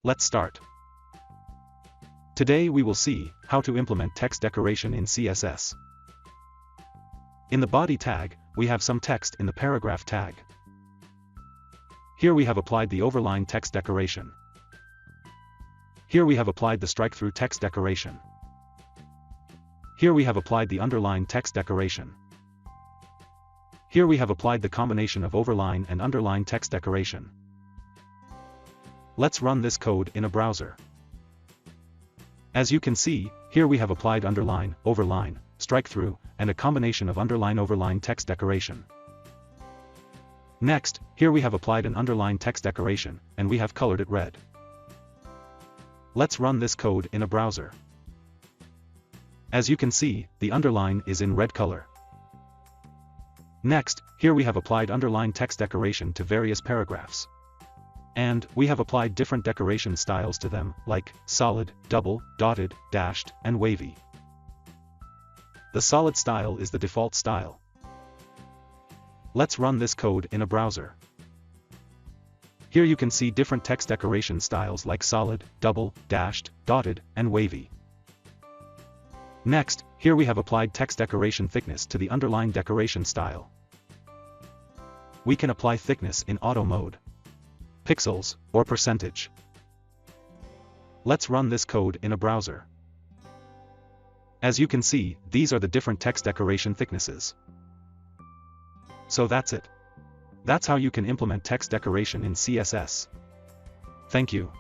Let's start. Today we will see how to implement text decoration in CSS. In the body tag, we have some text in the paragraph tag. Here we have applied the overline text decoration. Here we have applied the strike-through text decoration. Here we have applied the underline text decoration. Here we have applied the combination of overline and underline text decoration. Let's run this code in a browser. As you can see, here we have applied underline, overline, strike-through, and a combination of underline-overline text decoration. Next, here we have applied an underline text decoration, and we have colored it red. Let's run this code in a browser. As you can see, the underline is in red color. Next, here we have applied underline text decoration to various paragraphs. And we have applied different decoration styles to them, like solid, double, dotted, dashed, and wavy. The solid style is the default style. Let's run this code in a browser. Here you can see different text decoration styles like solid, double, dashed, dotted, and wavy. Next, here we have applied text decoration thickness to the underline decoration style. We can apply thickness in auto mode, pixels, or percentage. Let's run this code in a browser. As you can see, these are the different text decoration thicknesses. So that's it. That's how you can implement text decoration in CSS. Thank you.